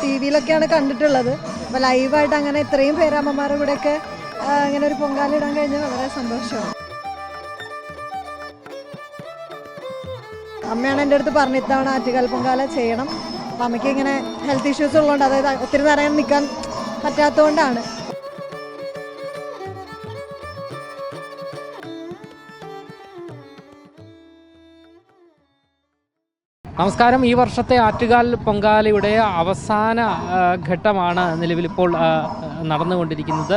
T വിയിലൊക്കെയാണ് കണ്ടിട്ടുള്ളത്. അപ്പോൾ ലൈവായിട്ട് അങ്ങനെ ഇത്രയും പേര് അമ്മമാരുടെ കൂടെയൊക്കെ അങ്ങനെ ഒരു പൊങ്കാല ഇടാൻ കഴിഞ്ഞാൽ വളരെ സന്തോഷമാണ്. അമ്മയാണ് എൻ്റെ അടുത്ത് പറഞ്ഞു ഇത്തവണ ആറ്റുകാൽ പൊങ്കാല ചെയ്യണം. അപ്പം അമ്മയ്ക്ക് ഇങ്ങനെ ഹെൽത്ത് ഇഷ്യൂസ് ഉള്ളതുകൊണ്ട്, അതായത് ഒത്തിരി നേരം നിൽക്കാൻ പറ്റാത്തതുകൊണ്ടാണ്. നമസ്കാരം. ഈ വർഷത്തെ ആറ്റുകാൽ പൊങ്കാലയുടെ അവസാന ഘട്ടമാണ് നിലവിലിപ്പോൾ നടന്നുകൊണ്ടിരിക്കുന്നത്.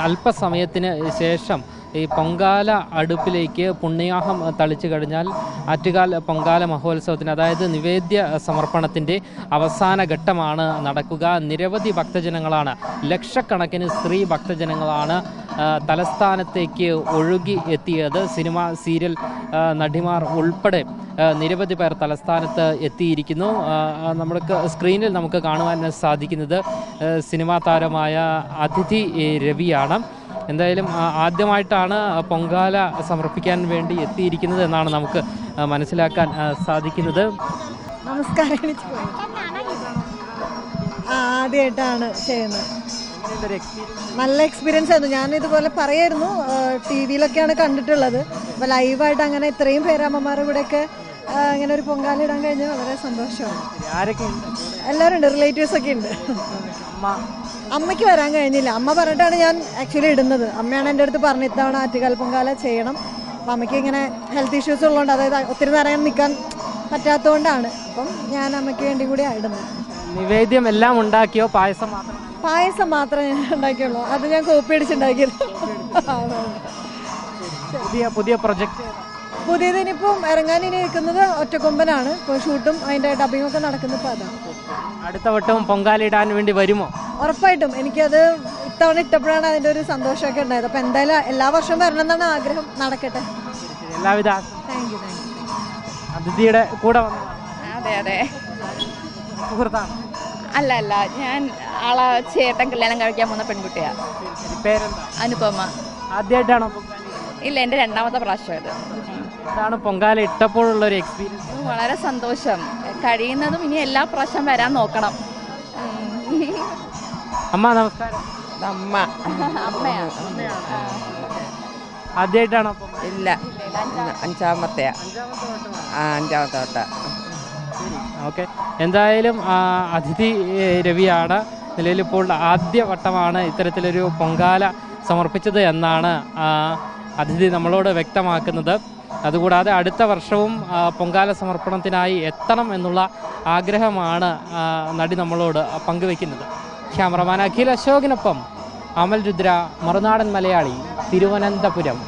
അല്പസമയത്തിന് ശേഷം ഈ പൊങ്കാല അടുപ്പിലേക്ക് പുണ്യാഹം തളിച്ചു കഴിഞ്ഞാൽ ആറ്റുകാൽ പൊങ്കാല മഹോത്സവത്തിന്, അതായത് നിവേദ്യ സമർപ്പണത്തിൻ്റെ അവസാന ഘട്ടമാണ് നടക്കുക. നിരവധി ഭക്തജനങ്ങളാണ്, ലക്ഷക്കണക്കിന് സ്ത്രീ ഭക്തജനങ്ങളാണ് തലസ്ഥാനത്തേക്ക് ഒഴുകി എത്തിയത്. സിനിമ, സീരിയൽ നടിമാർ ഉൾപ്പെടെ നിരവധി പേർ തലസ്ഥാനത്ത് എത്തിയിരിക്കുന്നു. നമുക്ക് സ്ക്രീനിൽ നമുക്ക് കാണുവാൻ സാധിക്കുന്നത് സിനിമാ താരമായ അതിഥി രവിയാണ്. എന്തായാലും ആദ്യമായിട്ടാണ് പൊങ്കാല സമർപ്പിക്കാൻ വേണ്ടി എത്തിയിരിക്കുന്നത് എന്നാണ് നമുക്ക് മനസ്സിലാക്കാൻ സാധിക്കുന്നത്. നമസ്കാരം. ആദ്യമായിട്ടാണ് ചെയ്യുന്നത്. നല്ല എക്സ്പീരിയൻസ് ആയിരുന്നു. ഞാൻ ഇതുപോലെ പറയായിരുന്നു, ടി വിയിലൊക്കെയാണ് കണ്ടിട്ടുള്ളത്. അപ്പോൾ ലൈവായിട്ട് അങ്ങനെ ഇത്രയും പേര് അമ്മമാരുടെ കൂടെയൊക്കെ അങ്ങനെ ഒരു പൊങ്കാല ഇടാൻ കഴിഞ്ഞാൽ വളരെ സന്തോഷമാണ്. എല്ലാവരും ഉണ്ട്, റിലേറ്റീവ്സ് ഒക്കെ ഉണ്ട്. അമ്മയ്ക്ക് വരാൻ കഴിഞ്ഞില്ല. അമ്മ പറഞ്ഞിട്ടാണ് ഞാൻ ആക്ച്വലി ഇടുന്നത്. അമ്മയാണ് എൻ്റെ അടുത്ത് പറഞ്ഞു ഇത്തവണ ആറ്റുകാൽ പൊങ്കാല ചെയ്യണം. അപ്പം അമ്മയ്ക്ക് ഇങ്ങനെ ഹെൽത്ത് ഇഷ്യൂസ് ഉള്ളതുകൊണ്ട്, അതായത് ഒത്തിരി നേരം നിൽക്കാൻ പറ്റാത്തതുകൊണ്ടാണ്. അപ്പം ഞാൻ അമ്മയ്ക്ക് വേണ്ടി കൂടിയാണ് ഇടുന്നത്. നിവേദ്യം എല്ലാം ഉണ്ടാക്കിയോ? പായസം മാത്രമേ ഞാൻ ഉണ്ടാക്കിയുള്ളൂ. അത് ഞാൻ കോപ്പി അടിച്ചുണ്ടാക്കിയത്. പുതിയ പ്രൊജക്ട് പുതിയതിനിപ്പം ഇറങ്ങാനിനി നിൽക്കുന്നത് ഒറ്റക്കൊമ്പനാണ്. ഇപ്പോൾ ഷൂട്ടും അതിൻ്റെ ഡബിങ്ങും ഒക്കെ നടക്കുന്നത്. ഇപ്പോൾ അതാണ്. അടുത്ത വട്ടവും പൊങ്കാല ഇടാൻ വേണ്ടി വരുമോ? ഉറപ്പായിട്ടും. എനിക്കത് ഇത്തവണ ഇട്ടപ്പോഴാണ് അതിൻ്റെ ഒരു സന്തോഷമൊക്കെ ഉണ്ടായത്. അപ്പോൾ എന്തായാലും എല്ലാ വർഷവും വരണം എന്നാണ് ആഗ്രഹം. നടക്കട്ടെ. എല്ലാവിധ. Thank you. അതിഥിയുടെ കൂടെ വന്നു. അതെ. സുഹൃത്താണ്? അല്ല, ഞാൻ ആളെ ചേട്ടൻ കല്യാണം കഴിക്കാൻ പോകുന്ന പെൺകുട്ടിയാ. പേരെന്താ? അനുപമ. ആദ്യമായിട്ടാണോ? ഇല്ല, എൻ്റെ രണ്ടാമത്തെ പ്രാവശ്യം ഇത്. എന്താണ് പൊങ്കാല ഇട്ടപ്പോഴുള്ള ഒരു എക്സ്പീരിയൻസ്? വളരെ സന്തോഷം. കഴിയുന്നതും ഇനി എല്ലാ പ്രാവശ്യം വരാൻ നോക്കണം. അമ്മ നമസ്കാരം. അമ്മയാണ്. ആദ്യമായിട്ടാണോ? ഇല്ല, അഞ്ചാമത്തെ വട്ട. ഓക്കെ. എന്തായാലും അതിഥി രവിയാണ്. നിലവിലിപ്പോൾ ആദ്യ വട്ടമാണ് ഇത്തരത്തിലൊരു പൊങ്കാല സമർപ്പിച്ചത് എന്നാണ് അതിഥി നമ്മളോട് വ്യക്തമാക്കുന്നത്. അതുകൂടാതെ അടുത്ത വർഷവും പൊങ്കാല സമർപ്പണത്തിനായി എത്തണം എന്നുള്ള ആഗ്രഹമാണ് നടി നമ്മളോട് പങ്കുവെക്കുന്നത്. ക്യാമറമാൻ അഖിൽ അശോകിനൊപ്പം അമൽ രുദ്ര, മറുനാടൻ മലയാളി, തിരുവനന്തപുരം.